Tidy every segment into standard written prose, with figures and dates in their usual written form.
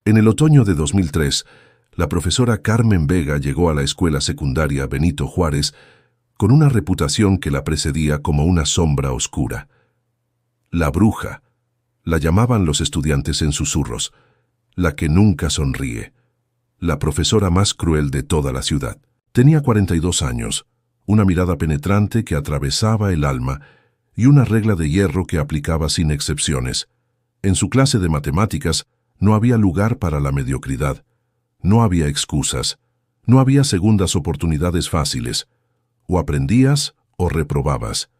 En el otoño de 2003, la profesora Carmen Vega llegó a la escuela secundaria Benito Juárez con una reputación que la precedía como una sombra oscura. La bruja, la llamaban los estudiantes en susurros, la que nunca sonríe, la profesora más cruel de toda la ciudad. Tenía 42 años, una mirada penetrante que atravesaba el alma y una regla de hierro que aplicaba sin excepciones. En su clase de matemáticas no había lugar para la mediocridad, no había excusas, no había segundas oportunidades fáciles. O aprendías o reprobabas.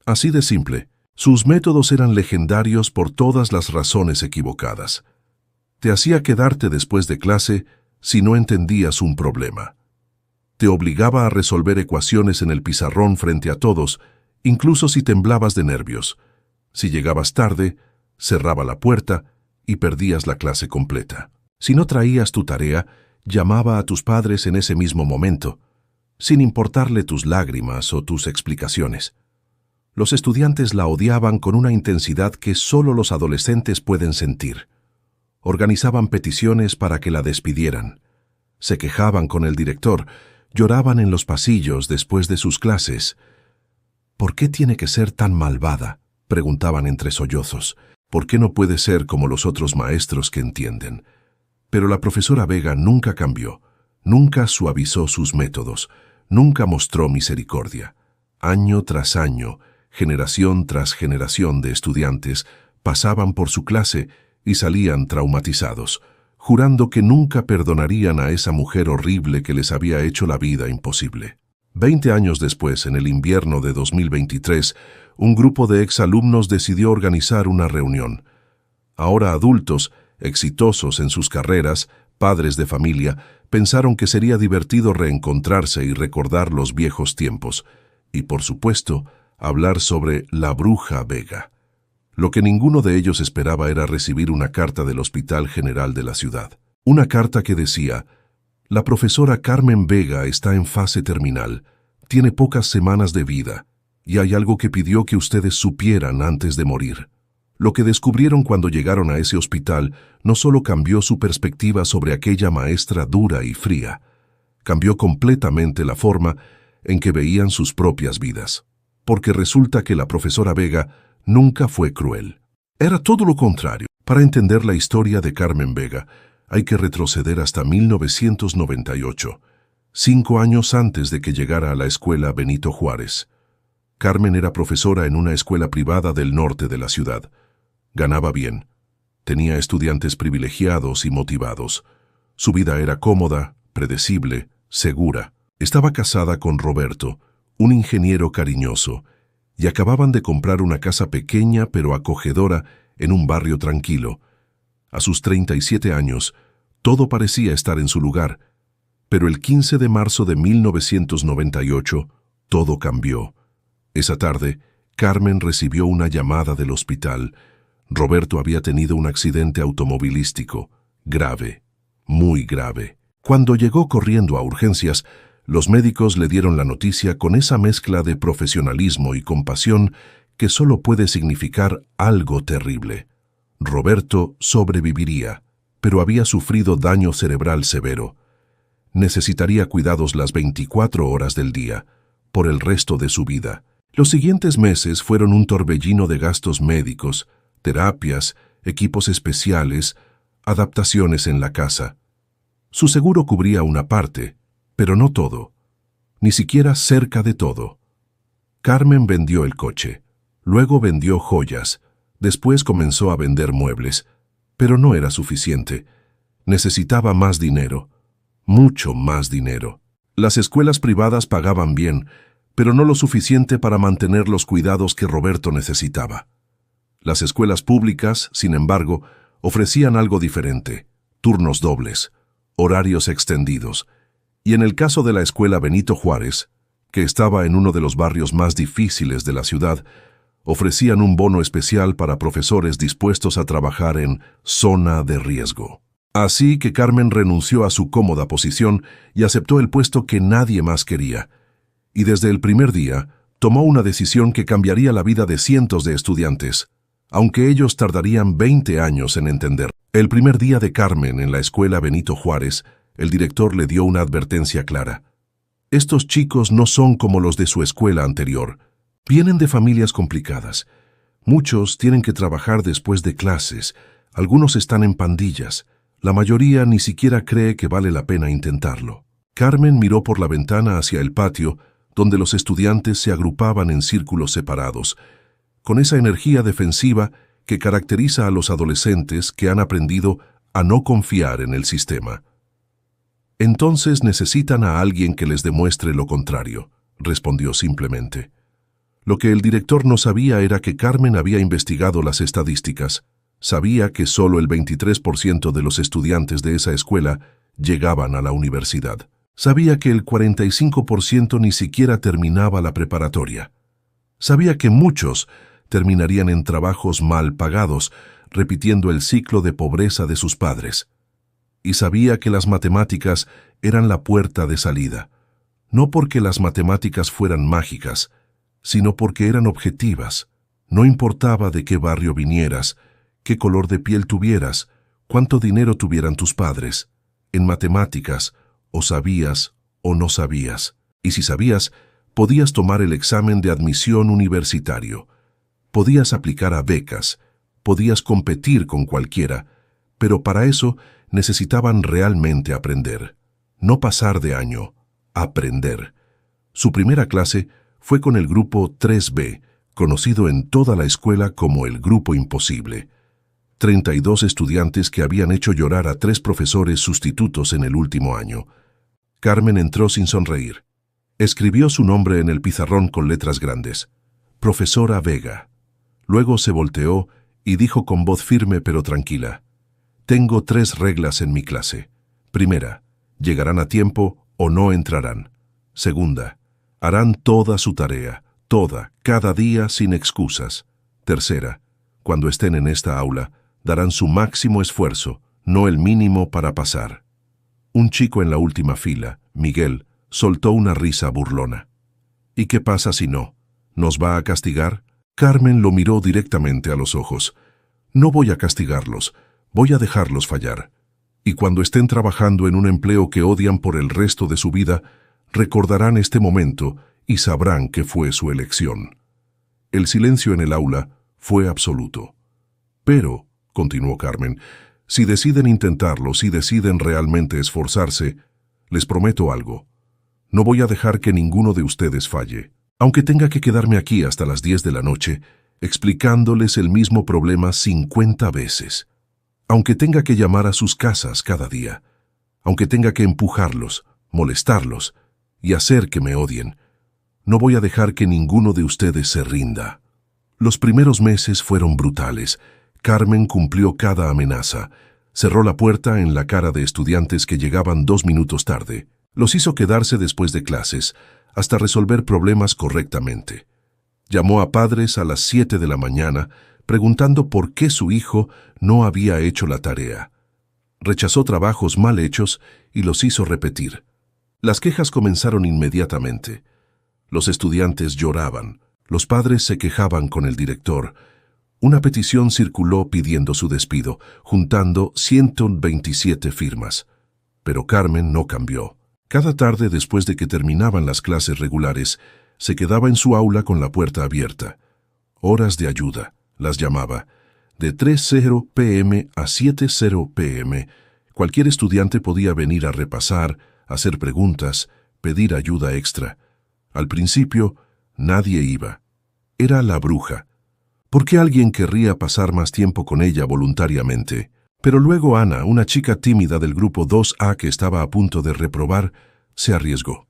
Así de simple, sus métodos eran legendarios por todas las razones equivocadas. Te hacía quedarte después de clase si no entendías un problema. Te obligaba a resolver ecuaciones en el pizarrón frente a todos, incluso si temblabas de nervios. Si llegabas tarde, cerraba la puerta y perdías la clase completa. Si no traías tu tarea, llamaba a tus padres en ese mismo momento, sin importarle tus lágrimas o tus explicaciones. Los estudiantes la odiaban con una intensidad que solo los adolescentes pueden sentir. Organizaban peticiones para que la despidieran. Se quejaban con el director, lloraban en los pasillos después de sus clases. ¿Por qué tiene que ser tan malvada?, preguntaban entre sollozos. ¿Por qué no puede ser como los otros maestros que entienden? Pero la profesora Vega nunca cambió, nunca suavizó sus métodos, nunca mostró misericordia. Año tras año, generación tras generación de estudiantes pasaban por su clase y salían traumatizados, jurando que nunca perdonarían a esa mujer horrible que les había hecho la vida imposible. 20 años después, en el invierno de 2023, un grupo de exalumnos decidió organizar una reunión. Ahora adultos, exitosos en sus carreras, padres de familia, pensaron que sería divertido reencontrarse y recordar los viejos tiempos, y por supuesto, hablar sobre la bruja Vega. Lo que ninguno de ellos esperaba era recibir una carta del Hospital General de la ciudad. Una carta que decía: la profesora Carmen Vega está en fase terminal, tiene pocas semanas de vida, y hay algo que pidió que ustedes supieran antes de morir. Lo que descubrieron cuando llegaron a ese hospital no solo cambió su perspectiva sobre aquella maestra dura y fría, cambió completamente la forma en que veían sus propias vidas. Porque resulta que la profesora Vega nunca fue cruel. Era todo lo contrario. Para entender la historia de Carmen Vega, hay que retroceder hasta 1998, 5 años antes de que llegara a la escuela Benito Juárez. Carmen era profesora en una escuela privada del norte de la ciudad. Ganaba bien. Tenía estudiantes privilegiados y motivados. Su vida era cómoda, predecible, segura. Estaba casada con Roberto, un ingeniero cariñoso, y acababan de comprar una casa pequeña pero acogedora en un barrio tranquilo. A sus 37 años, todo parecía estar en su lugar, pero el 15 de marzo de 1998, todo cambió. Esa tarde, Carmen recibió una llamada del hospital. Roberto había tenido un accidente automovilístico, grave, muy grave. Cuando llegó corriendo a urgencias, los médicos le dieron la noticia con esa mezcla de profesionalismo y compasión que solo puede significar algo terrible. Roberto sobreviviría, pero había sufrido daño cerebral severo. Necesitaría cuidados las 24 horas del día, por el resto de su vida. Los siguientes meses fueron un torbellino de gastos médicos, terapias, equipos especiales, adaptaciones en la casa. Su seguro cubría una parte, pero no todo, ni siquiera cerca de todo. Carmen vendió el coche, luego vendió joyas, después comenzó a vender muebles, pero no era suficiente. Necesitaba más dinero, mucho más dinero. Las escuelas privadas pagaban bien, pero no lo suficiente para mantener los cuidados que Roberto necesitaba. Las escuelas públicas, sin embargo, ofrecían algo diferente: turnos dobles, horarios extendidos. Y en el caso de la escuela Benito Juárez, que estaba en uno de los barrios más difíciles de la ciudad, ofrecían un bono especial para profesores dispuestos a trabajar en zona de riesgo. Así que Carmen renunció a su cómoda posición y aceptó el puesto que nadie más quería. Y desde el primer día, tomó una decisión que cambiaría la vida de cientos de estudiantes, aunque ellos tardarían 20 años en entender. El primer día de Carmen en la escuela Benito Juárez, el director le dio una advertencia clara. Estos chicos no son como los de su escuela anterior. Vienen de familias complicadas. Muchos tienen que trabajar después de clases. Algunos están en pandillas. La mayoría ni siquiera cree que vale la pena intentarlo. Carmen miró por la ventana hacia el patio, donde los estudiantes se agrupaban en círculos separados, con esa energía defensiva que caracteriza a los adolescentes que han aprendido a no confiar en el sistema. Entonces necesitan a alguien que les demuestre lo contrario, respondió simplemente. Lo que el director no sabía era que Carmen había investigado las estadísticas. Sabía que solo el 23% de los estudiantes de esa escuela llegaban a la universidad. Sabía que el 45% ni siquiera terminaba la preparatoria. Sabía que muchos terminarían en trabajos mal pagados, repitiendo el ciclo de pobreza de sus padres. Y sabía que las matemáticas eran la puerta de salida, no porque las matemáticas fueran mágicas, sino porque eran objetivas. No importaba de qué barrio vinieras, qué color de piel tuvieras, cuánto dinero tuvieran tus padres. En matemáticas, o sabías o no sabías. Y si sabías, podías tomar el examen de admisión universitario. Podías aplicar a becas, podías competir con cualquiera, pero para eso necesitaban realmente aprender. No pasar de año, aprender. Su primera clase fue con el grupo 3B, conocido en toda la escuela como el Grupo Imposible. 32 estudiantes que habían hecho llorar a 3 profesores sustitutos en el último año. Carmen entró sin sonreír. Escribió su nombre en el pizarrón con letras grandes. Profesora Vega. Luego se volteó y dijo con voz firme pero tranquila. Tengo 3 reglas en mi clase. Primera, llegarán a tiempo o no entrarán. Segunda, harán toda su tarea, toda, cada día sin excusas. Tercera, cuando estén en esta aula, darán su máximo esfuerzo, no el mínimo para pasar. Un chico en la última fila, Miguel, soltó una risa burlona. ¿Y qué pasa si no? ¿Nos va a castigar? Carmen lo miró directamente a los ojos. No voy a castigarlos, voy a dejarlos fallar. Y cuando estén trabajando en un empleo que odian por el resto de su vida, recordarán este momento y sabrán que fue su elección. El silencio en el aula fue absoluto. Pero, continuó Carmen, si deciden intentarlo, si deciden realmente esforzarse, les prometo algo. No voy a dejar que ninguno de ustedes falle, aunque tenga que quedarme aquí hasta las 10 de la noche, explicándoles el mismo problema 50 veces. Aunque tenga que llamar a sus casas cada día, aunque tenga que empujarlos, molestarlos y hacer que me odien, no voy a dejar que ninguno de ustedes se rinda. Los primeros meses fueron brutales. Carmen cumplió cada amenaza. Cerró la puerta en la cara de estudiantes que llegaban 2 minutos tarde. Los hizo quedarse después de clases, hasta resolver problemas correctamente. Llamó a padres a las 7 de la mañana, preguntando por qué su hijo no había hecho la tarea. Rechazó trabajos mal hechos y los hizo repetir. Las quejas comenzaron inmediatamente. Los estudiantes lloraban. Los padres se quejaban con el director. Una petición circuló pidiendo su despido, juntando 127 firmas. Pero Carmen no cambió. Cada tarde, después de que terminaban las clases regulares, se quedaba en su aula con la puerta abierta. Horas de ayuda, las llamaba. De 3:00 p.m. a 7:00 p.m., cualquier estudiante podía venir a repasar, hacer preguntas, pedir ayuda extra. Al principio, nadie iba. Era la bruja. ¿Por qué alguien querría pasar más tiempo con ella voluntariamente? Pero luego Ana, una chica tímida del grupo 2A que estaba a punto de reprobar, se arriesgó.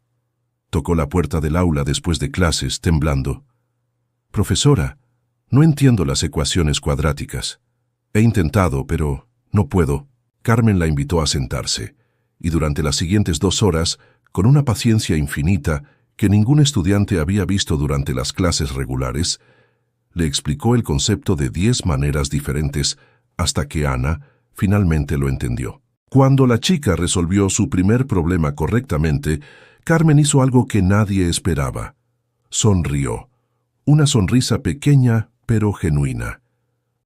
Tocó la puerta del aula después de clases, temblando. «Profesora, no entiendo las ecuaciones cuadráticas. He intentado, pero no puedo». Carmen la invitó a sentarse, y durante las siguientes 2 horas, con una paciencia infinita que ningún estudiante había visto durante las clases regulares, le explicó el concepto de 10 maneras diferentes hasta que Ana finalmente lo entendió. Cuando la chica resolvió su primer problema correctamente, Carmen hizo algo que nadie esperaba. Sonrió. Una sonrisa pequeña pero genuina.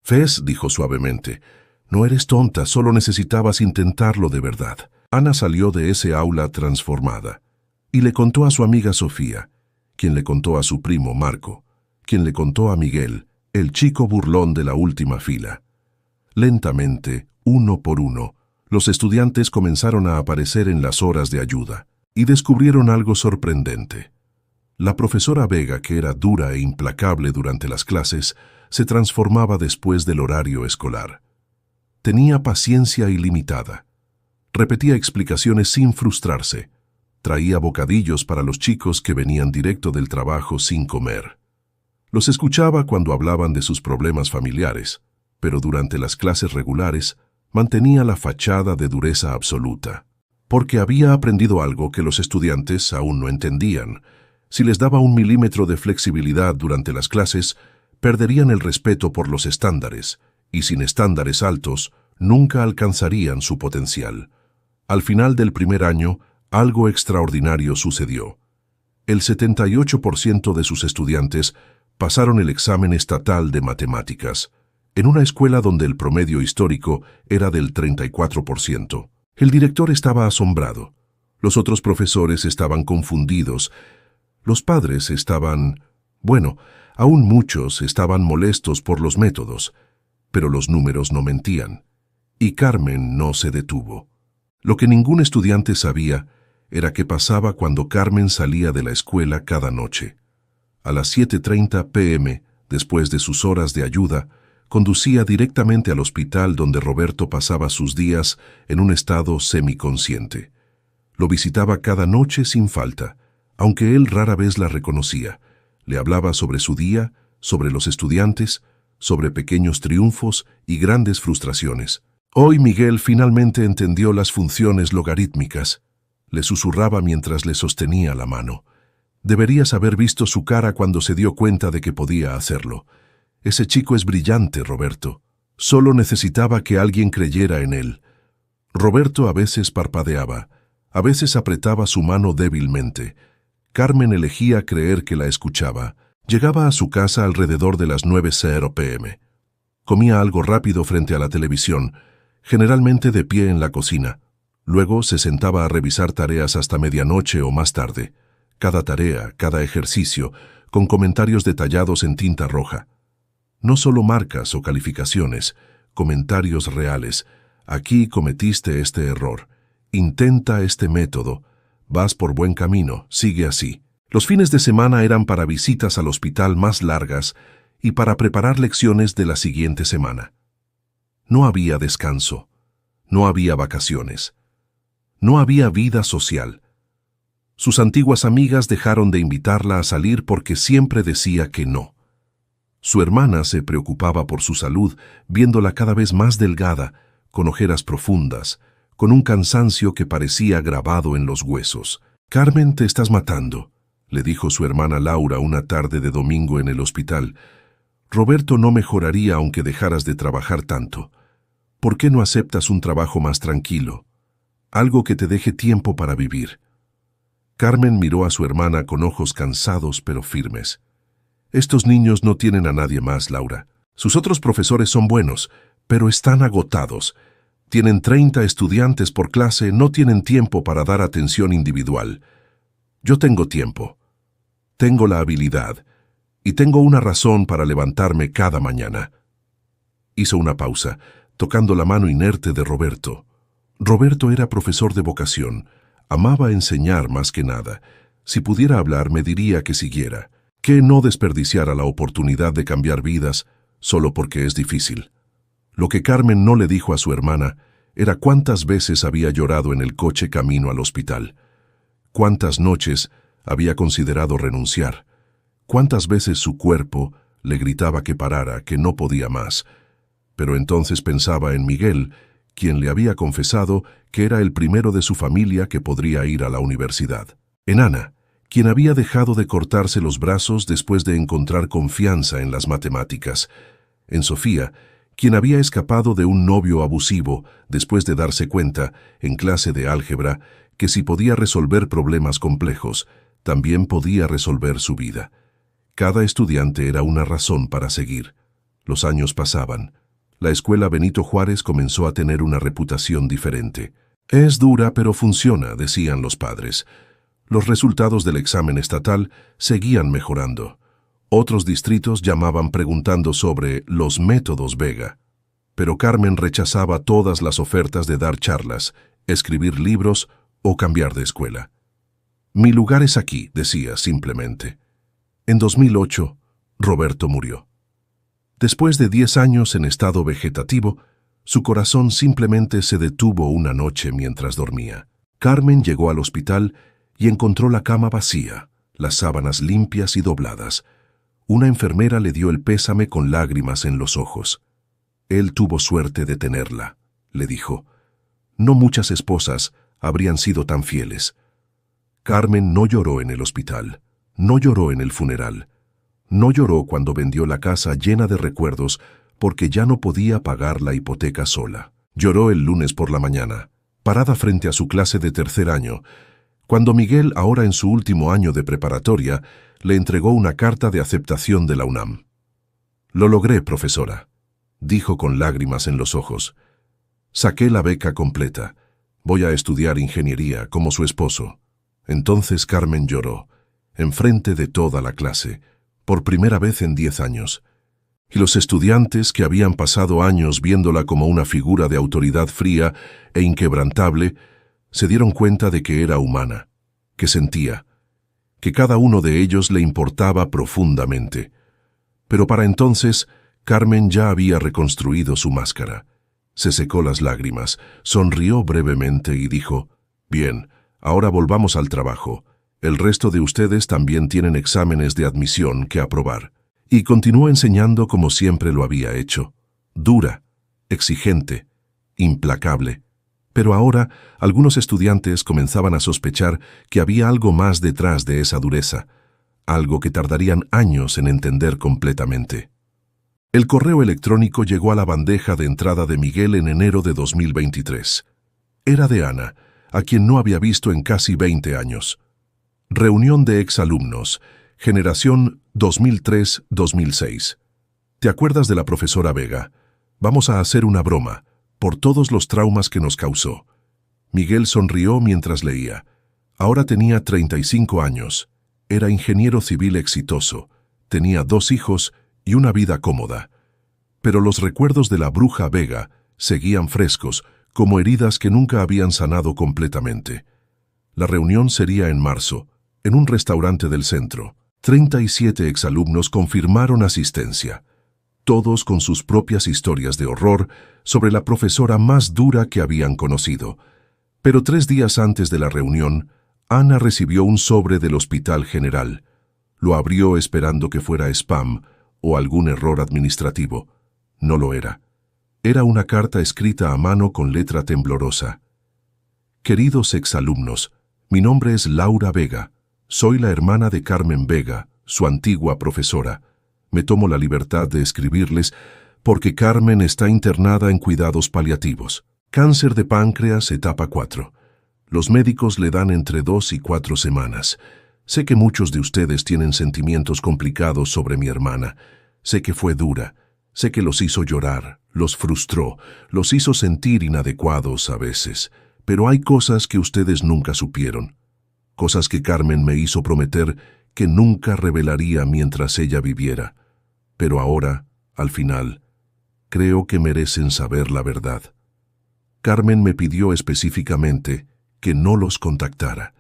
«Fes», dijo suavemente, No eres tonta, solo necesitabas intentarlo de verdad. Ana salió de ese aula transformada y le contó a su amiga Sofía, quien le contó a su primo Marco, quien le contó a Miguel, el chico burlón de la última fila. Lentamente, uno por uno, los estudiantes comenzaron a aparecer en las horas de ayuda y descubrieron algo sorprendente. La profesora Vega, que era dura e implacable durante las clases, se transformaba después del horario escolar. Tenía paciencia ilimitada. Repetía explicaciones sin frustrarse. Traía bocadillos para los chicos que venían directo del trabajo sin comer. Los escuchaba cuando hablaban de sus problemas familiares, pero durante las clases regulares mantenía la fachada de dureza absoluta, porque había aprendido algo que los estudiantes aún no entendían. Si les daba 1 milímetro de flexibilidad durante las clases, perderían el respeto por los estándares, y sin estándares altos, nunca alcanzarían su potencial. Al final del primer año, algo extraordinario sucedió. El 78% de sus estudiantes pasaron el examen estatal de matemáticas, en una escuela donde el promedio histórico era del 34%. El director estaba asombrado. Los otros profesores estaban confundidos. Los padres estaban... aún muchos estaban molestos por los métodos, pero los números no mentían. Y Carmen no se detuvo. Lo que ningún estudiante sabía era qué pasaba cuando Carmen salía de la escuela cada noche. A las 7:30 p.m., después de sus horas de ayuda, conducía directamente al hospital donde Roberto pasaba sus días en un estado semiconsciente. Lo visitaba cada noche sin falta, aunque él rara vez la reconocía. Le hablaba sobre su día, sobre los estudiantes, sobre pequeños triunfos y grandes frustraciones. Hoy Miguel finalmente entendió las funciones logarítmicas. Le susurraba mientras le sostenía la mano. Deberías haber visto su cara cuando se dio cuenta de que podía hacerlo. Ese chico es brillante, Roberto. Solo necesitaba que alguien creyera en él. Roberto a veces parpadeaba, a veces apretaba su mano débilmente. Carmen elegía creer que la escuchaba. Llegaba a su casa alrededor de las 9:00 p.m. Comía algo rápido frente a la televisión, generalmente de pie en la cocina. Luego se sentaba a revisar tareas hasta medianoche o más tarde. Cada tarea, cada ejercicio, con comentarios detallados en tinta roja. No solo marcas o calificaciones, comentarios reales. Aquí cometiste este error. Intenta este método. Vas por buen camino, sigue así. Los fines de semana eran para visitas al hospital más largas y para preparar lecciones de la siguiente semana. No había descanso, no había vacaciones, no había vida social. Sus antiguas amigas dejaron de invitarla a salir porque siempre decía que no. Su hermana se preocupaba por su salud, viéndola cada vez más delgada, con ojeras profundas, con un cansancio que parecía grabado en los huesos. «Carmen, te estás matando», le dijo su hermana Laura una tarde de domingo en el hospital. «Roberto no mejoraría aunque dejaras de trabajar tanto. ¿Por qué no aceptas un trabajo más tranquilo? Algo que te deje tiempo para vivir». Carmen miró a su hermana con ojos cansados pero firmes. «Estos niños no tienen a nadie más, Laura. Sus otros profesores son buenos, pero están agotados. Tienen 30 estudiantes por clase, no tienen tiempo para dar atención individual. Yo tengo tiempo. Tengo la habilidad. Y tengo una razón para levantarme cada mañana». Hizo una pausa, tocando la mano inerte de Roberto. Roberto era profesor de vocación. Amaba enseñar más que nada. Si pudiera hablar, me diría que siguiera, que no desperdiciara la oportunidad de cambiar vidas solo porque es difícil. Lo que Carmen no le dijo a su hermana era cuántas veces había llorado en el coche camino al hospital. Cuántas noches había considerado renunciar. Cuántas veces su cuerpo le gritaba que parara, que no podía más. Pero entonces pensaba en Miguel, quien le había confesado que era el primero de su familia que podría ir a la universidad. En Ana, quien había dejado de cortarse los brazos después de encontrar confianza en las matemáticas. En Sofía, quien había escapado de un novio abusivo después de darse cuenta, en clase de álgebra, que si podía resolver problemas complejos, también podía resolver su vida. Cada estudiante era una razón para seguir. Los años pasaban. La escuela Benito Juárez comenzó a tener una reputación diferente. Es dura, pero funciona, decían los padres. Los resultados del examen estatal seguían mejorando. Otros distritos llamaban preguntando sobre los métodos Vega. Pero Carmen rechazaba todas las ofertas de dar charlas, escribir libros o cambiar de escuela. Mi lugar es aquí, decía simplemente. En 2008, Roberto murió. Después de 10 años en estado vegetativo, su corazón simplemente se detuvo una noche mientras dormía. Carmen llegó al hospital y encontró la cama vacía, las sábanas limpias y dobladas. Una enfermera le dio el pésame con lágrimas en los ojos. Él tuvo suerte de tenerla, le dijo. No muchas esposas habrían sido tan fieles. Carmen no lloró en el hospital, no lloró en el funeral, no lloró cuando vendió la casa llena de recuerdos porque ya no podía pagar la hipoteca sola. Lloró el lunes por la mañana, parada frente a su clase de tercer año, cuando Miguel, ahora en su último año de preparatoria, le entregó una carta de aceptación de la UNAM. «Lo logré, profesora», dijo con lágrimas en los ojos. «Saqué la beca completa. Voy a estudiar ingeniería como su esposo». Entonces Carmen lloró, enfrente de toda la clase, por primera vez en 10 años. Y los estudiantes, que habían pasado años viéndola como una figura de autoridad fría e inquebrantable, se dieron cuenta de que era humana, que sentía, que cada uno de ellos le importaba profundamente. Pero para entonces, Carmen ya había reconstruido su máscara. Se secó las lágrimas, sonrió brevemente y dijo, «Bien, ahora volvamos al trabajo. El resto de ustedes también tienen exámenes de admisión que aprobar». Y continuó enseñando como siempre lo había hecho. Dura, exigente, implacable. Pero ahora algunos estudiantes comenzaban a sospechar que había algo más detrás de esa dureza, algo que tardarían años en entender completamente. El correo electrónico llegó a la bandeja de entrada de Miguel en enero de 2023. Era de Ana, a quien no había visto en casi 20 años. Reunión de exalumnos, generación 2003-2006. ¿Te acuerdas de la profesora Vega? Vamos a hacer una broma, por todos los traumas que nos causó. Miguel sonrió mientras leía. Ahora tenía 35 años. Era ingeniero civil exitoso. Tenía 2 hijos y una vida cómoda. Pero los recuerdos de la bruja Vega seguían frescos, como heridas que nunca habían sanado completamente. La reunión sería en marzo, en un restaurante del centro. 37 exalumnos confirmaron asistencia, todos con sus propias historias de horror sobre la profesora más dura que habían conocido. Pero 3 días antes de la reunión, Ana recibió un sobre del Hospital General. Lo abrió esperando que fuera spam o algún error administrativo. No lo era. Era una carta escrita a mano con letra temblorosa. Queridos exalumnos, mi nombre es Laura Vega. Soy la hermana de Carmen Vega, su antigua profesora. Me tomo la libertad de escribirles porque Carmen está internada en cuidados paliativos. Cáncer de páncreas, etapa 4. Los médicos le dan entre 2 y 4 semanas. Sé que muchos de ustedes tienen sentimientos complicados sobre mi hermana. Sé que fue dura. Sé que los hizo llorar, los frustró, los hizo sentir inadecuados a veces. Pero hay cosas que ustedes nunca supieron. Cosas que Carmen me hizo prometer que nunca revelaría mientras ella viviera. Pero ahora, al final, creo que merecen saber la verdad. Carmen me pidió específicamente que no los contactara.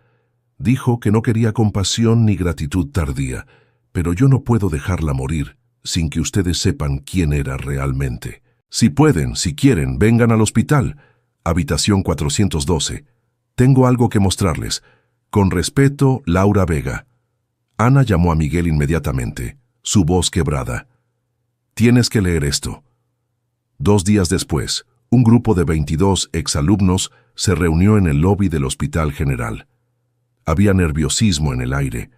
Dijo que no quería compasión ni gratitud tardía, pero yo no puedo dejarla morir sin que ustedes sepan quién era realmente. Si pueden, si quieren, vengan al hospital. Habitación 412. Tengo algo que mostrarles. Con respeto, Laura Vega. Ana llamó a Miguel inmediatamente, su voz quebrada. Tienes que leer esto. 2 días después, un grupo de 22 exalumnos se reunió en el lobby del Hospital General. Había nerviosismo en el aire.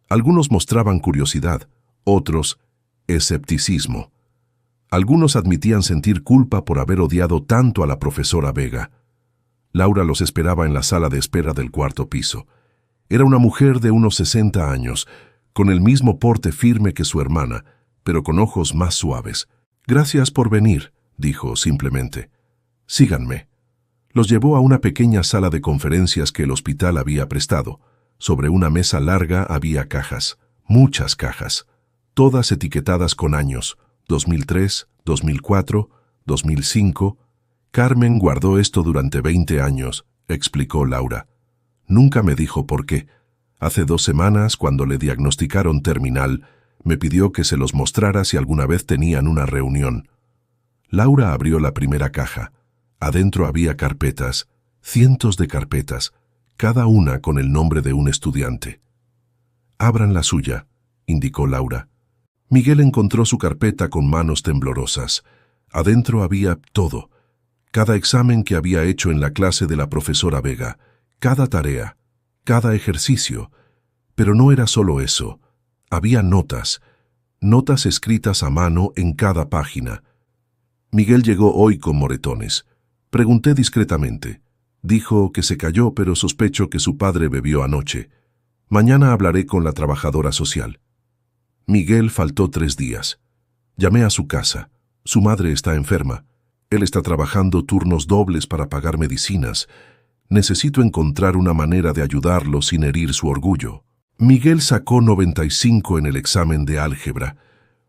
Algunos mostraban curiosidad, otros escepticismo. Algunos admitían sentir culpa por haber odiado tanto a la profesora Vega. Laura los esperaba en la sala de espera del 4º piso. Era una mujer de unos 60 años, con el mismo porte firme que su hermana, pero con ojos más suaves. «Gracias por venir», dijo simplemente. Síganme. Los llevó a una pequeña sala de conferencias que el hospital había prestado. Sobre una mesa larga había cajas, muchas cajas, todas etiquetadas con años, 2003, 2004, 2005. Carmen guardó esto durante 20 años, explicó Laura. Nunca me dijo por qué. Hace 2 semanas, cuando le diagnosticaron terminal, me pidió que se los mostrara si alguna vez tenían una reunión. Laura abrió la primera caja. Adentro había carpetas, cientos de carpetas, cada una con el nombre de un estudiante. «Abran la suya», indicó Laura. Miguel encontró su carpeta con manos temblorosas. Adentro había todo. Cada examen que había hecho en la clase de la profesora Vega, cada tarea, cada ejercicio. Pero no era solo eso. Había notas escritas a mano en cada página. Miguel llegó hoy con moretones. Pregunté discretamente. Dijo que se cayó, pero sospecho que su padre bebió anoche. Mañana hablaré con la trabajadora social. Miguel faltó 3 días. Llamé a su casa. Su madre está enferma. Él está trabajando turnos dobles para pagar medicinas. Necesito encontrar una manera de ayudarlo sin herir su orgullo. Miguel sacó 95 en el examen de álgebra.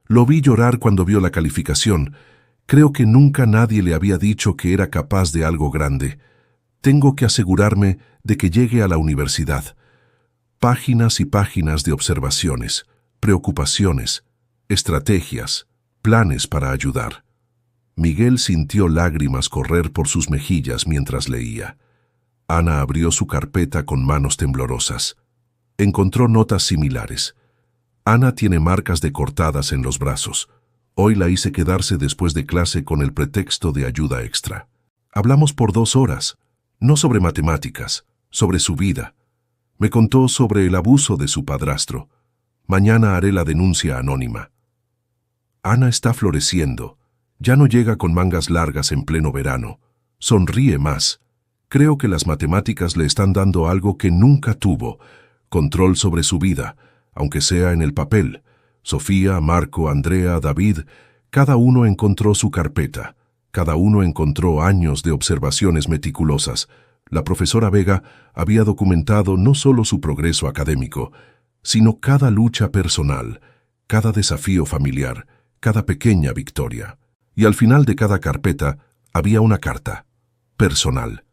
Lo vi llorar cuando vio la calificación. Creo que nunca nadie le había dicho que era capaz de algo grande. Tengo que asegurarme de que llegue a la universidad. Páginas y páginas de observaciones, preocupaciones, estrategias, planes para ayudar. Miguel sintió lágrimas correr por sus mejillas mientras leía. Ana abrió su carpeta con manos temblorosas. Encontró notas similares. Ana tiene marcas de cortadas en los brazos. Hoy la hice quedarse después de clase con el pretexto de ayuda extra. Hablamos por 2 horas, no sobre matemáticas, sobre su vida. Me contó sobre el abuso de su padrastro. Mañana haré la denuncia anónima. Ana está floreciendo. Ya no llega con mangas largas en pleno verano. Sonríe más. Creo que las matemáticas le están dando algo que nunca tuvo, control sobre su vida, aunque sea en el papel. Sofía, Marco, Andrea, David, cada uno encontró su carpeta. Cada uno encontró años de observaciones meticulosas. La profesora Vega había documentado no solo su progreso académico, sino cada lucha personal, cada desafío familiar, cada pequeña victoria. Y al final de cada carpeta había una carta, personal,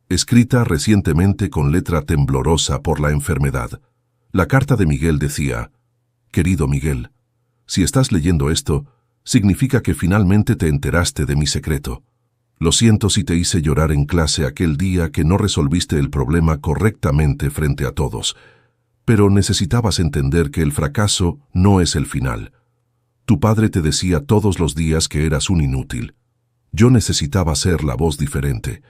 escrita recientemente con letra temblorosa por la enfermedad. La carta de Miguel decía: «Querido Miguel, si estás leyendo esto, significa que finalmente te enteraste de mi secreto. Lo siento si te hice llorar en clase aquel día que no resolviste el problema correctamente frente a todos, pero necesitabas entender que el fracaso no es el final. Tu padre te decía todos los días que eras un inútil. Yo necesitaba ser la voz diferente,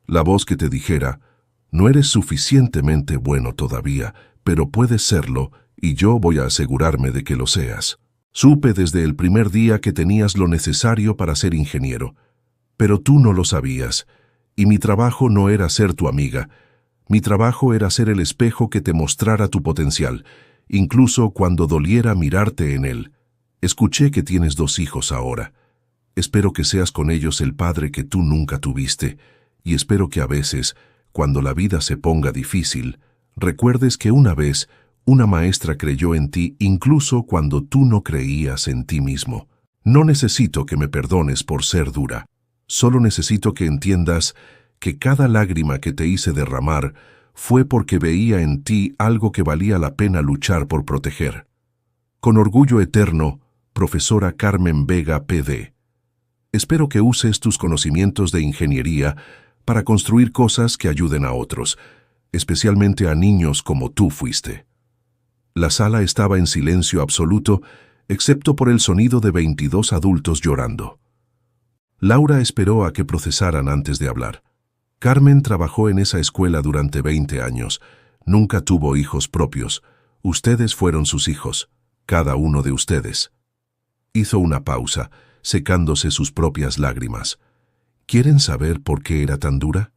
la voz que te dijera: no eres suficientemente bueno todavía, pero puedes serlo y yo voy a asegurarme de que lo seas. Supe desde el primer día que tenías lo necesario para ser ingeniero, pero tú no lo sabías, y mi trabajo no era ser tu amiga. Mi trabajo era ser el espejo que te mostrara tu potencial, incluso cuando doliera mirarte en él. Escuché que tienes 2 hijos ahora. Espero que seas con ellos el padre que tú nunca tuviste, y espero que a veces, cuando la vida se ponga difícil, recuerdes que una vez una maestra creyó en ti incluso cuando tú no creías en ti mismo. No necesito que me perdones por ser dura. Solo necesito que entiendas que cada lágrima que te hice derramar fue porque veía en ti algo que valía la pena luchar por proteger. Con orgullo eterno, profesora Carmen Vega, P.D. Espero que uses tus conocimientos de ingeniería para construir cosas que ayuden a otros, especialmente a niños como tú fuiste. La sala estaba en silencio absoluto, excepto por el sonido de 22 adultos llorando. Laura esperó a que procesaran antes de hablar. Carmen trabajó en esa escuela durante 20 años. Nunca tuvo hijos propios. Ustedes fueron sus hijos, cada uno de ustedes. Hizo una pausa, secándose sus propias lágrimas. ¿Quieren saber por qué era tan dura?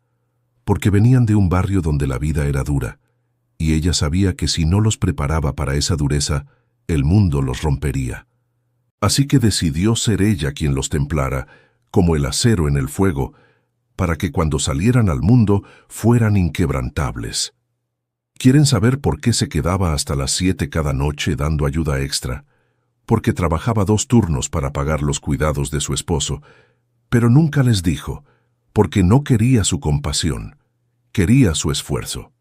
Porque venían de un barrio donde la vida era dura, y ella sabía que si no los preparaba para esa dureza, el mundo los rompería. Así que decidió ser ella quien los templara, como el acero en el fuego, para que cuando salieran al mundo fueran inquebrantables. ¿Quieren saber por qué se quedaba hasta las 7 cada noche dando ayuda extra? Porque trabajaba 2 turnos para pagar los cuidados de su esposo, pero nunca les dijo, porque no quería su compasión, quería su esfuerzo.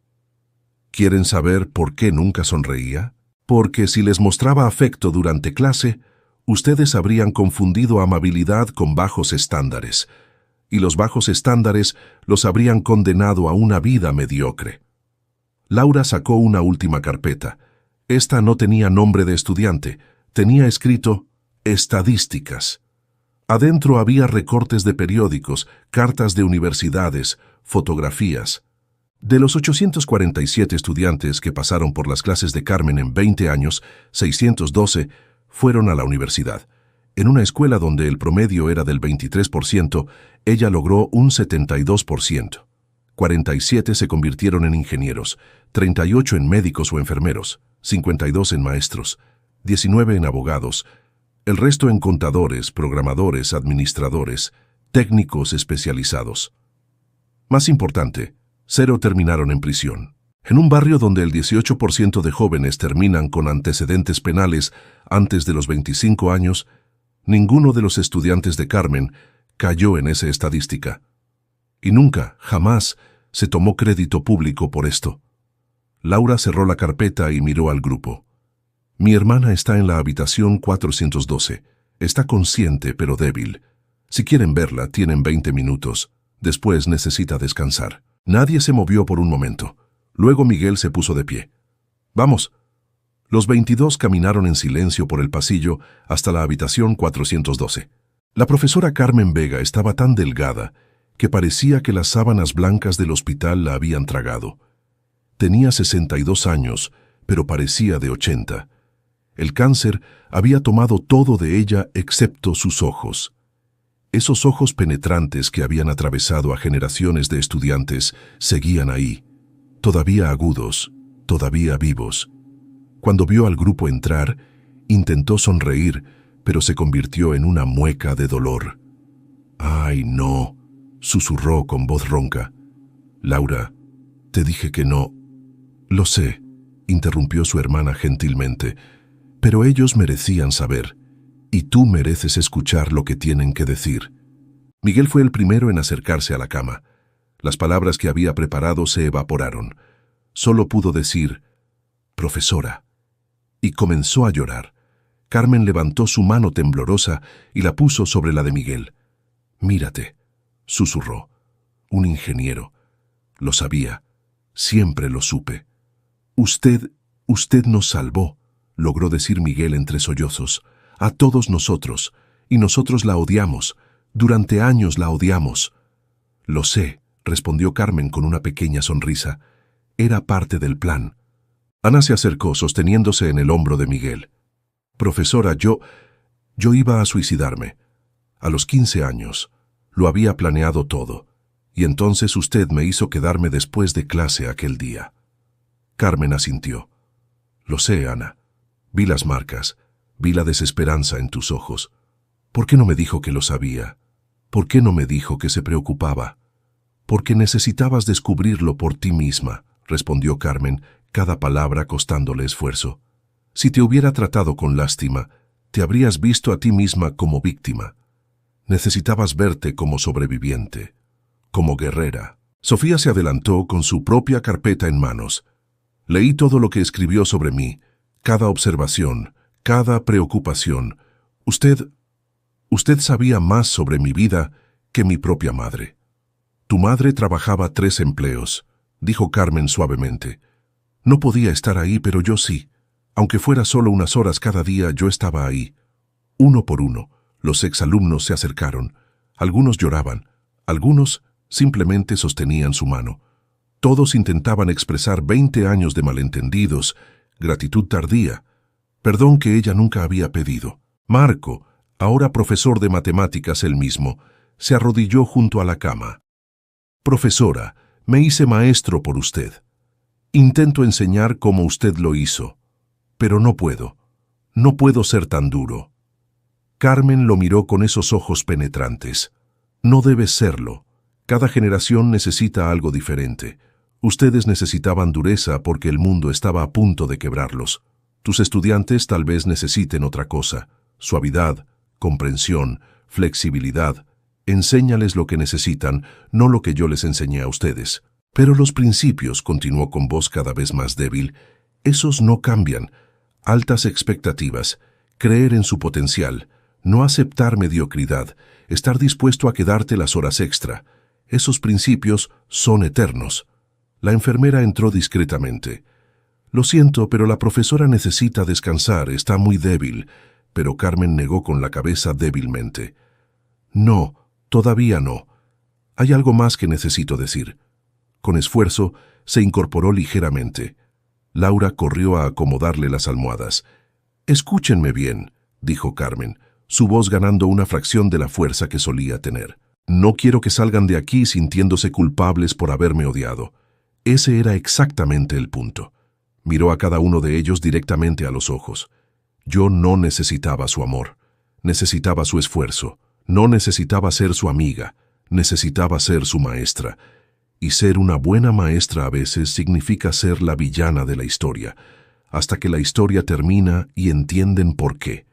¿Quieren saber por qué nunca sonreía? Porque si les mostraba afecto durante clase, ustedes habrían confundido amabilidad con bajos estándares, y los bajos estándares los habrían condenado a una vida mediocre. Laura sacó una última carpeta. Esta no tenía nombre de estudiante, tenía escrito estadísticas. Adentro había recortes de periódicos, cartas de universidades, fotografías. De los 847 estudiantes que pasaron por las clases de Carmen en 20 años, 612 fueron a la universidad. En una escuela donde el promedio era del 23%, ella logró un 72%. 47 se convirtieron en ingenieros, 38 en médicos o enfermeros, 52 en maestros, 19 en abogados, el resto en contadores, programadores, administradores, técnicos especializados. Más importante, 0 terminaron en prisión. En un barrio donde el 18% de jóvenes terminan con antecedentes penales antes de los 25 años, ninguno de los estudiantes de Carmen cayó en esa estadística. Y nunca, jamás, se tomó crédito público por esto. Laura cerró la carpeta y miró al grupo. Mi hermana está en la habitación 412. Está consciente pero débil. Si quieren verla, tienen 20 minutos. Después necesita descansar. Nadie se movió por un momento. Luego Miguel se puso de pie. Vamos. Los 22 caminaron en silencio por el pasillo hasta la habitación 412. La profesora Carmen Vega estaba tan delgada que parecía que las sábanas blancas del hospital la habían tragado. Tenía 62 años, pero parecía de 80. El cáncer había tomado todo de ella excepto sus ojos. Esos ojos penetrantes que habían atravesado a generaciones de estudiantes seguían ahí, todavía agudos, todavía vivos. Cuando vio al grupo entrar, intentó sonreír, pero se convirtió en una mueca de dolor. «Ay, no», susurró con voz ronca. «Laura, te dije que no». «Lo sé», interrumpió su hermana gentilmente, «pero ellos merecían saber, y tú mereces escuchar lo que tienen que decir». Miguel fue el primero en acercarse a la cama. Las palabras que había preparado se evaporaron. Solo pudo decir, «Profesora», y comenzó a llorar. Carmen levantó su mano temblorosa y la puso sobre la de Miguel. «Mírate», susurró. «Un ingeniero. Lo sabía. Siempre lo supe». Usted nos salvó», logró decir Miguel entre sollozos. «A todos nosotros. Y nosotros la odiamos. Durante años la odiamos». «Lo sé», respondió Carmen con una pequeña sonrisa. «Era parte del plan». Ana se acercó sosteniéndose en el hombro de Miguel. «Profesora, yo iba a suicidarme. A los 15 años. Lo había planeado todo. Y entonces usted me hizo quedarme después de clase aquel día». Carmen asintió. «Lo sé, Ana. Vi las marcas. Vi la desesperanza en tus ojos. ¿Por qué no me dijo que lo sabía? ¿Por qué no me dijo que se preocupaba?» «Porque necesitabas descubrirlo por ti misma», respondió Carmen, cada palabra costándole esfuerzo. «Si te hubiera tratado con lástima, te habrías visto a ti misma como víctima. Necesitabas verte como sobreviviente, como guerrera». Sofía se adelantó con su propia carpeta en manos. «Leí todo lo que escribió sobre mí, cada observación, cada preocupación. Usted sabía más sobre mi vida que mi propia madre». «Tu madre trabajaba 3 empleos», dijo Carmen suavemente. «No podía estar ahí, pero yo sí. Aunque fuera solo unas horas cada día, yo estaba ahí». Uno por uno, los exalumnos se acercaron. Algunos lloraban, algunos simplemente sostenían su mano. Todos intentaban expresar 20 años de malentendidos, gratitud tardía, perdón que ella nunca había pedido. Marco, ahora profesor de matemáticas él mismo, se arrodilló junto a la cama. «Profesora, me hice maestro por usted. Intento enseñar como usted lo hizo, pero no puedo. No puedo ser tan duro». Carmen lo miró con esos ojos penetrantes. No debe serlo. Cada generación necesita algo diferente. Ustedes necesitaban dureza porque el mundo estaba a punto de quebrarlos. Tus estudiantes tal vez necesiten otra cosa. Suavidad, comprensión, flexibilidad. Enséñales lo que necesitan, no lo que yo les enseñé a ustedes. Pero los principios, continuó con voz cada vez más débil, esos no cambian. Altas expectativas, creer en su potencial, no aceptar mediocridad, estar dispuesto a quedarte las horas extra. Esos principios son eternos. La enfermera entró discretamente. Lo siento, pero la profesora necesita descansar, está muy débil. Pero Carmen negó con la cabeza débilmente. No, todavía no. Hay algo más que necesito decir. Con esfuerzo, se incorporó ligeramente. Laura corrió a acomodarle las almohadas. Escúchenme bien, dijo Carmen, su voz ganando una fracción de la fuerza que solía tener. No quiero que salgan de aquí sintiéndose culpables por haberme odiado. Ese era exactamente el punto. Miró a cada uno de ellos directamente a los ojos. Yo no necesitaba su amor. Necesitaba su esfuerzo. No necesitaba ser su amiga. Necesitaba ser su maestra. Y ser una buena maestra a veces significa ser la villana de la historia, hasta que la historia termina y entienden por qué.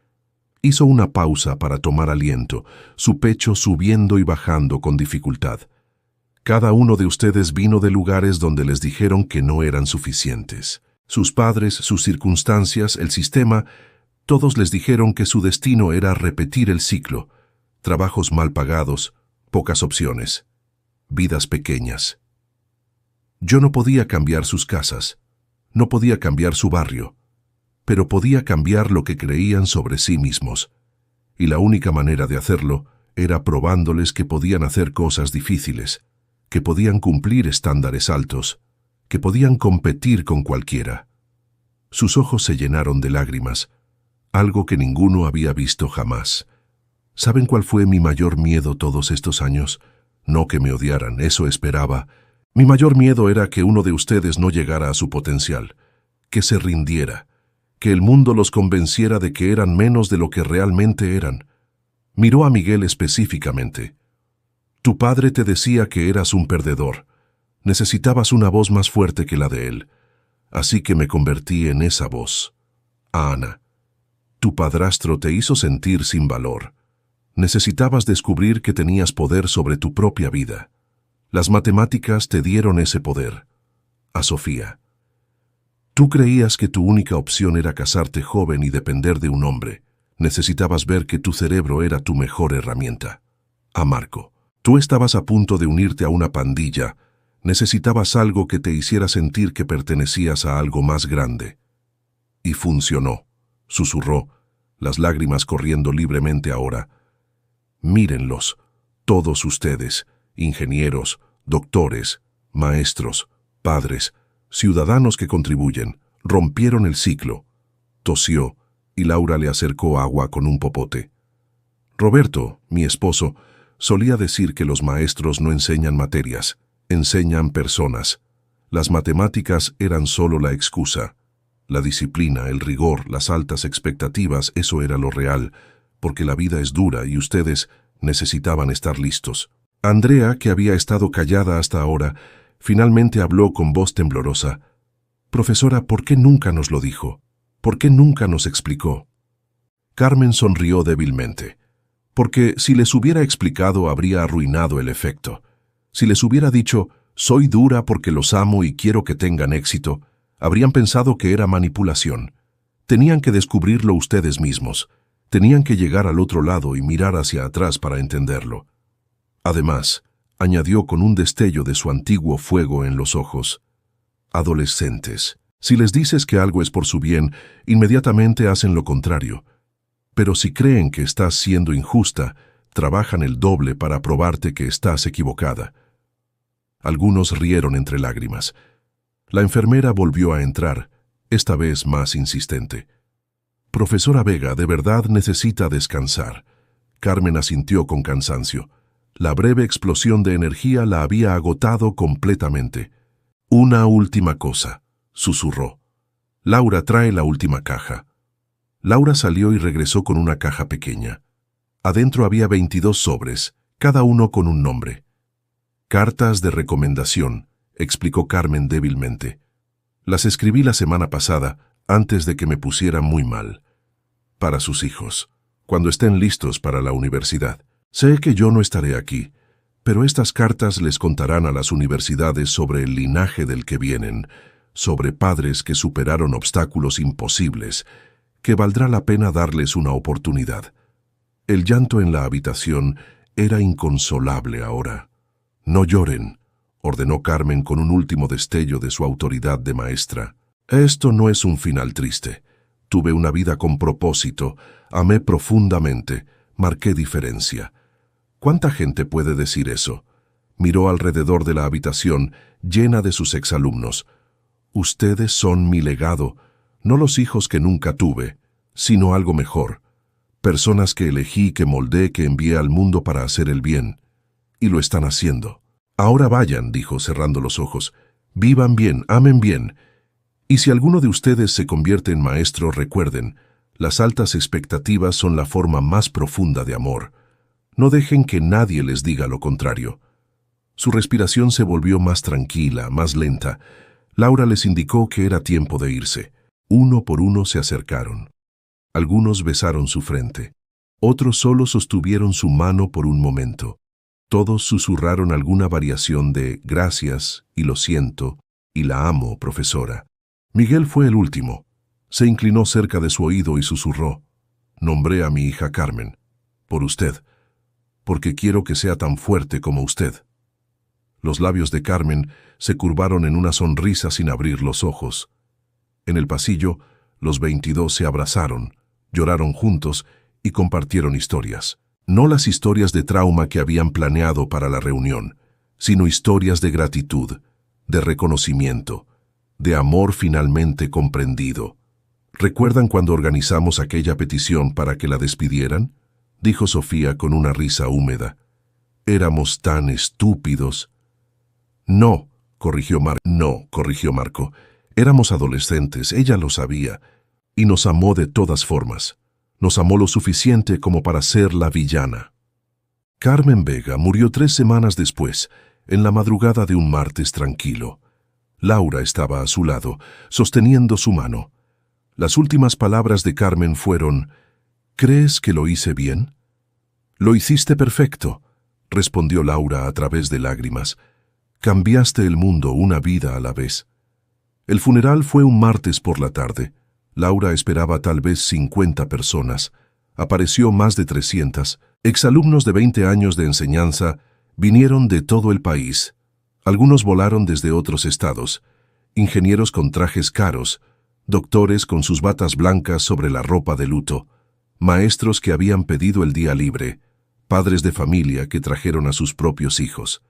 Hizo una pausa para tomar aliento, su pecho subiendo y bajando con dificultad. Cada uno de ustedes vino de lugares donde les dijeron que no eran suficientes. Sus padres, sus circunstancias, el sistema, todos les dijeron que su destino era repetir el ciclo. Trabajos mal pagados, pocas opciones, vidas pequeñas. Yo no podía cambiar sus casas, no podía cambiar su barrio, pero podía cambiar lo que creían sobre sí mismos. Y la única manera de hacerlo era probándoles que podían hacer cosas difíciles, que podían cumplir estándares altos, que podían competir con cualquiera. Sus ojos se llenaron de lágrimas, algo que ninguno había visto jamás. ¿Saben cuál fue mi mayor miedo todos estos años? No que me odiaran, eso esperaba. Mi mayor miedo era que uno de ustedes no llegara a su potencial, que se rindiera, que el mundo los convenciera de que eran menos de lo que realmente eran. Miró a Miguel específicamente. Tu padre te decía que eras un perdedor. Necesitabas una voz más fuerte que la de él. Así que me convertí en esa voz. Ana, tu padrastro te hizo sentir sin valor. Necesitabas descubrir que tenías poder sobre tu propia vida. Las matemáticas te dieron ese poder. A Sofía. Tú creías que tu única opción era casarte joven y depender de un hombre. Necesitabas ver que tu cerebro era tu mejor herramienta. A Marco. Tú estabas a punto de unirte a una pandilla. Necesitabas algo que te hiciera sentir que pertenecías a algo más grande. Y funcionó, susurró, las lágrimas corriendo libremente ahora. Mírenlos, todos ustedes, ingenieros, doctores, maestros, padres, ciudadanos que contribuyen, rompieron el ciclo. Tosió, y Laura le acercó agua con un popote. Roberto, mi esposo, solía decir que los maestros no enseñan materias, enseñan personas. Las matemáticas eran solo la excusa. La disciplina, el rigor, las altas expectativas, eso era lo real, porque la vida es dura y ustedes necesitaban estar listos. Andrea, que había estado callada hasta ahora, finalmente habló con voz temblorosa. Profesora, ¿por qué nunca nos lo dijo? ¿Por qué nunca nos explicó? Carmen sonrió débilmente. Porque si les hubiera explicado habría arruinado el efecto. Si les hubiera dicho, soy dura porque los amo y quiero que tengan éxito, habrían pensado que era manipulación. Tenían que descubrirlo ustedes mismos. Tenían que llegar al otro lado y mirar hacia atrás para entenderlo. Además, añadió con un destello de su antiguo fuego en los ojos, adolescentes. Si les dices que algo es por su bien, inmediatamente hacen lo contrario. Pero si creen que estás siendo injusta, trabajan el doble para probarte que estás equivocada. Algunos rieron entre lágrimas. La enfermera volvió a entrar, esta vez más insistente. Profesora Vega, de verdad necesita descansar. Carmen asintió con cansancio. La breve explosión de energía la había agotado completamente. Una última cosa, susurró. Laura, trae la última caja. Laura salió y regresó con una caja pequeña. Adentro había 22 sobres, cada uno con un nombre. Cartas de recomendación, explicó Carmen débilmente. Las escribí la semana pasada, antes de que me pusiera muy mal. Para sus hijos, cuando estén listos para la universidad. Sé que yo no estaré aquí, pero estas cartas les contarán a las universidades sobre el linaje del que vienen, sobre padres que superaron obstáculos imposibles, que valdrá la pena darles una oportunidad. El llanto en la habitación era inconsolable ahora. No lloren, ordenó Carmen con un último destello de su autoridad de maestra. Esto no es un final triste. Tuve una vida con propósito, amé profundamente, marqué diferencia. ¿Cuánta gente puede decir eso? Miró alrededor de la habitación, llena de sus exalumnos. Ustedes son mi legado, no los hijos que nunca tuve, sino algo mejor. Personas que elegí, que moldé, que envié al mundo para hacer el bien. Y lo están haciendo. Ahora vayan, dijo cerrando los ojos. Vivan bien, amen bien. Y si alguno de ustedes se convierte en maestro, recuerden, las altas expectativas son la forma más profunda de amor. No dejen que nadie les diga lo contrario. Su respiración se volvió más tranquila, más lenta. Laura les indicó que era tiempo de irse. Uno por uno se acercaron. Algunos besaron su frente. Otros solo sostuvieron su mano por un momento. Todos susurraron alguna variación de gracias y lo siento y la amo, profesora. Miguel fue el último. Se inclinó cerca de su oído y susurró. Nombré a mi hija Carmen. Por usted. Porque quiero que sea tan fuerte como usted. Los labios de Carmen se curvaron en una sonrisa sin abrir los ojos. En el pasillo, los 22 se abrazaron, lloraron juntos y compartieron historias. No las historias de trauma que habían planeado para la reunión, sino historias de gratitud, de reconocimiento, de amor finalmente comprendido. ¿Recuerdan cuando organizamos aquella petición para que la despidieran? Dijo Sofía con una risa húmeda. Éramos tan estúpidos. No, corrigió Marco. Éramos adolescentes, ella lo sabía, y nos amó de todas formas. Nos amó lo suficiente como para ser la villana. Carmen Vega murió 3 semanas después, en la madrugada de un martes tranquilo. Laura estaba a su lado, sosteniendo su mano. Las últimas palabras de Carmen fueron, ¿crees que lo hice bien? Lo hiciste perfecto, respondió Laura a través de lágrimas. Cambiaste el mundo una vida a la vez. El funeral fue un martes por la tarde. Laura esperaba tal vez 50 personas. Apareció más de 300. Exalumnos de 20 años de enseñanza vinieron de todo el país. Algunos volaron desde otros estados. Ingenieros con trajes caros, doctores con sus batas blancas sobre la ropa de luto, maestros que habían pedido el día libre, padres de familia que trajeron a sus propios hijos.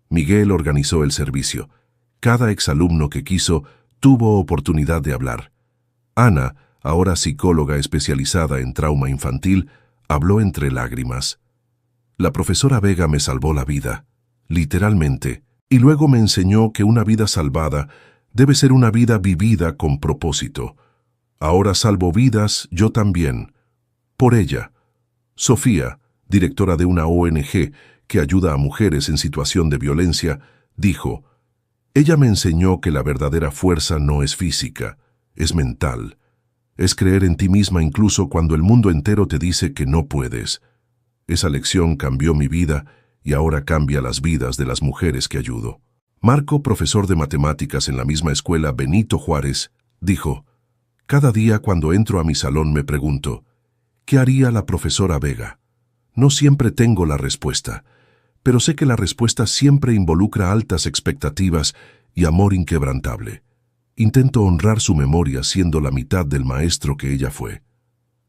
Miguel organizó el servicio. Cada exalumno que quiso tuvo oportunidad de hablar. Ana, ahora psicóloga especializada en trauma infantil, habló entre lágrimas. La profesora Vega me salvó la vida, literalmente, y luego me enseñó que una vida salvada debe ser una vida vivida con propósito. Ahora salvo vidas, yo también. Por ella. Sofía, directora de una ONG que ayuda a mujeres en situación de violencia, dijo, ella me enseñó que la verdadera fuerza no es física, es mental. Es creer en ti misma incluso cuando el mundo entero te dice que no puedes. Esa lección cambió mi vida y ahora cambia las vidas de las mujeres que ayudo. Marco, profesor de matemáticas en la misma escuela Benito Juárez, dijo, cada día cuando entro a mi salón me pregunto, ¿qué haría la profesora Vega? No siempre tengo la respuesta, pero sé que la respuesta siempre involucra altas expectativas y amor inquebrantable. Intento honrar su memoria siendo la mitad del maestro que ella fue.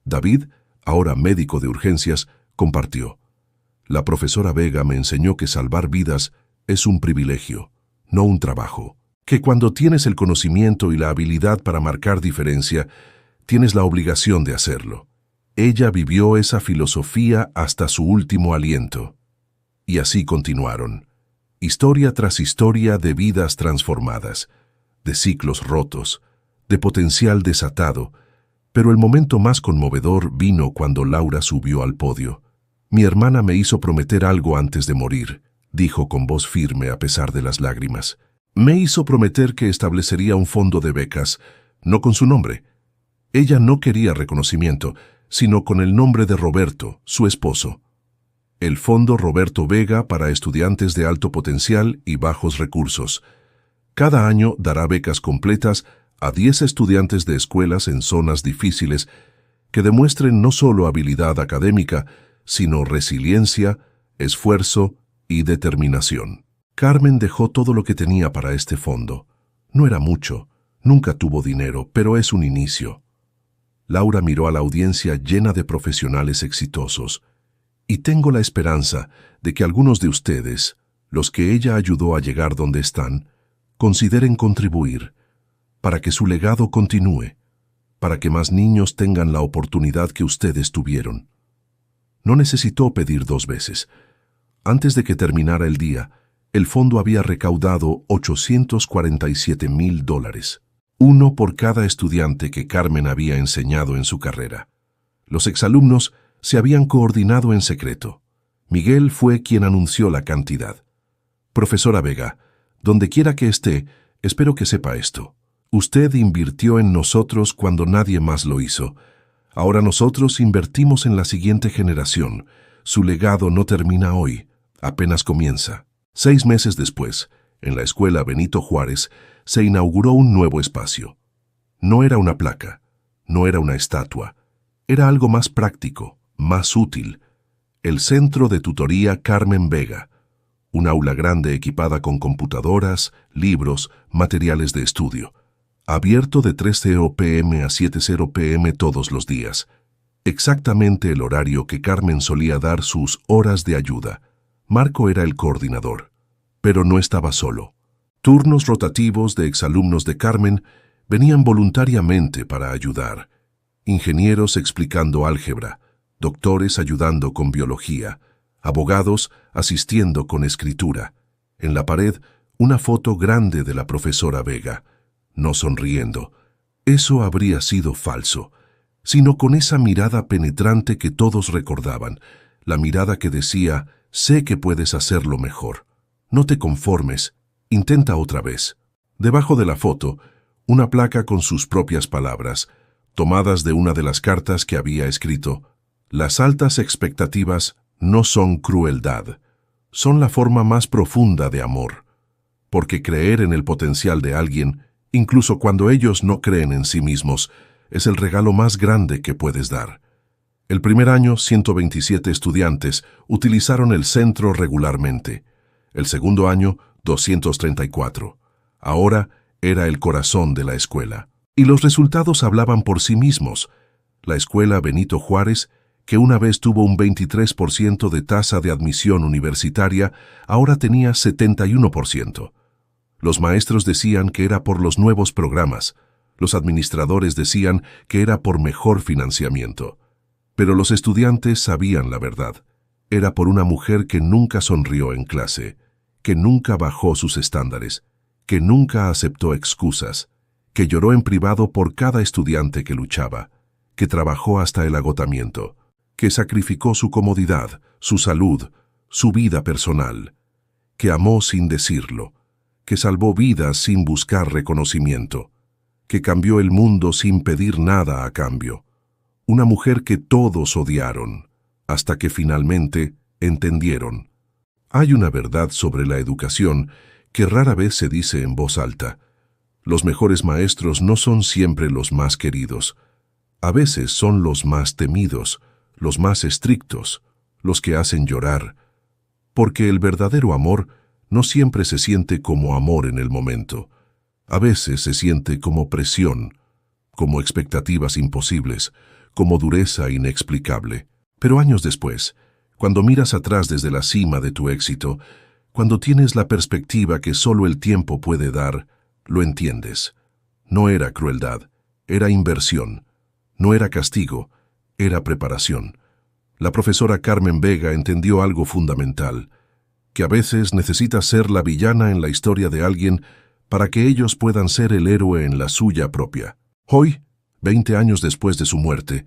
David, ahora médico de urgencias, compartió. La profesora Vega me enseñó que salvar vidas es un privilegio, no un trabajo. Que cuando tienes el conocimiento y la habilidad para marcar diferencia, tienes la obligación de hacerlo. Ella vivió esa filosofía hasta su último aliento. Y así continuaron. Historia tras historia de vidas transformadas, de ciclos rotos, de potencial desatado, pero el momento más conmovedor vino cuando Laura subió al podio. Mi hermana me hizo prometer algo antes de morir, dijo con voz firme a pesar de las lágrimas. Me hizo prometer que establecería un fondo de becas, no con su nombre. Ella no quería reconocimiento, sino con el nombre de Roberto, su esposo. El Fondo Roberto Vega para estudiantes de alto potencial y bajos recursos. Cada año dará becas completas a 10 estudiantes de escuelas en zonas difíciles que demuestren no solo habilidad académica, sino resiliencia, esfuerzo y determinación. Carmen dejó todo lo que tenía para este fondo. No era mucho, nunca tuvo dinero, pero es un inicio. Laura miró a la audiencia llena de profesionales exitosos. Y tengo la esperanza de que algunos de ustedes, los que ella ayudó a llegar donde están, consideren contribuir, para que su legado continúe, para que más niños tengan la oportunidad que ustedes tuvieron. No necesitó pedir 2 veces. Antes de que terminara el día, el fondo había recaudado $847,000, uno por cada estudiante que Carmen había enseñado en su carrera. Los exalumnos se habían coordinado en secreto. Miguel fue quien anunció la cantidad. Profesora Vega, donde quiera que esté, espero que sepa esto. Usted invirtió en nosotros cuando nadie más lo hizo. Ahora nosotros invertimos en la siguiente generación. Su legado no termina hoy, apenas comienza. 6 meses después, en la escuela Benito Juárez, se inauguró un nuevo espacio. No era una placa, no era una estatua, era algo más práctico, más útil. El Centro de Tutoría Carmen Vega, un aula grande equipada con computadoras, libros, materiales de estudio, abierto de 3:00 p.m. a 7:00 p.m. todos los días, exactamente el horario que Carmen solía dar sus horas de ayuda. Marco era el coordinador, pero no estaba solo. Turnos rotativos de exalumnos de Carmen venían voluntariamente para ayudar. Ingenieros explicando álgebra, doctores ayudando con biología, abogados asistiendo con escritura. En la pared, una foto grande de la profesora Vega, no sonriendo. Eso habría sido falso, sino con esa mirada penetrante que todos recordaban, la mirada que decía: sé que puedes hacerlo mejor. No te conformes, intenta otra vez. Debajo de la foto, una placa con sus propias palabras, tomadas de una de las cartas que había escrito: las altas expectativas no son crueldad, son la forma más profunda de amor. Porque creer en el potencial de alguien, incluso cuando ellos no creen en sí mismos, es el regalo más grande que puedes dar. El primer año, 127 estudiantes utilizaron el centro regularmente. El segundo año, 234. Ahora era el corazón de la escuela. Y los resultados hablaban por sí mismos. La escuela Benito Juárez, que una vez tuvo un 23% de tasa de admisión universitaria, ahora tenía 71%. Los maestros decían que era por los nuevos programas. Los administradores decían que era por mejor financiamiento. Pero los estudiantes sabían la verdad. Era por una mujer que nunca sonrió en clase, que nunca bajó sus estándares, que nunca aceptó excusas, que lloró en privado por cada estudiante que luchaba, que trabajó hasta el agotamiento, que sacrificó su comodidad, su salud, su vida personal, que amó sin decirlo, que salvó vidas sin buscar reconocimiento, que cambió el mundo sin pedir nada a cambio. Una mujer que todos odiaron, hasta que finalmente entendieron. Hay una verdad sobre la educación que rara vez se dice en voz alta. Los mejores maestros no son siempre los más queridos. A veces son los más temidos, los más estrictos, los que hacen llorar. Porque el verdadero amor no siempre se siente como amor en el momento. A veces se siente como presión, como expectativas imposibles, como dureza inexplicable. Pero años después, cuando miras atrás desde la cima de tu éxito, cuando tienes la perspectiva que solo el tiempo puede dar, lo entiendes. No era crueldad, era inversión. No era castigo, era preparación. La profesora Carmen Vega entendió algo fundamental, que a veces necesitas ser la villana en la historia de alguien para que ellos puedan ser el héroe en la suya propia. Hoy, 20 años después de su muerte,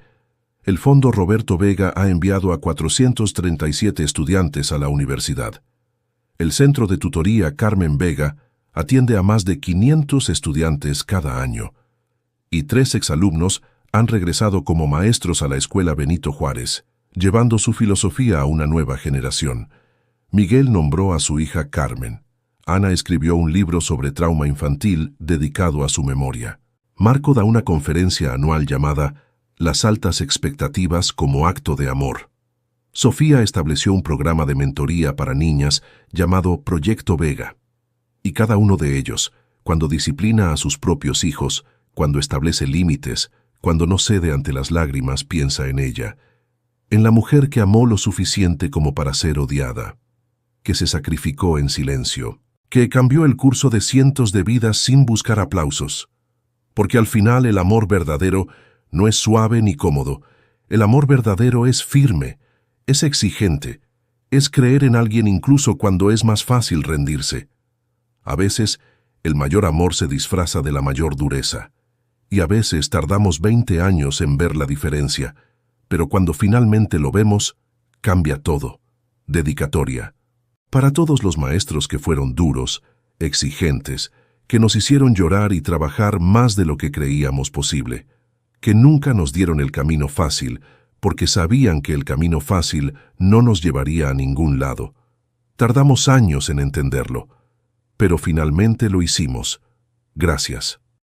El Fondo Roberto Vega ha enviado a 437 estudiantes a la universidad. El Centro de Tutoría Carmen Vega atiende a más de 500 estudiantes cada año. Y 3 exalumnos han regresado como maestros a la Escuela Benito Juárez, llevando su filosofía a una nueva generación. Miguel nombró a su hija Carmen. Ana escribió un libro sobre trauma infantil dedicado a su memoria. Marco da una conferencia anual llamada Las altas expectativas como acto de amor. Sofía estableció un programa de mentoría para niñas llamado Proyecto Vega. Y cada uno de ellos, cuando disciplina a sus propios hijos, cuando establece límites, cuando no cede ante las lágrimas, piensa en ella, en la mujer que amó lo suficiente como para ser odiada, que se sacrificó en silencio, que cambió el curso de cientos de vidas sin buscar aplausos. Porque al final el amor verdadero no es suave ni cómodo. El amor verdadero es firme, es exigente, es creer en alguien incluso cuando es más fácil rendirse. A veces, el mayor amor se disfraza de la mayor dureza. Y a veces tardamos 20 años en ver la diferencia, pero cuando finalmente lo vemos, cambia todo. Dedicatoria. Para todos los maestros que fueron duros, exigentes, que nos hicieron llorar y trabajar más de lo que creíamos posible, que nunca nos dieron el camino fácil, porque sabían que el camino fácil no nos llevaría a ningún lado. Tardamos años en entenderlo, pero finalmente lo hicimos. Gracias.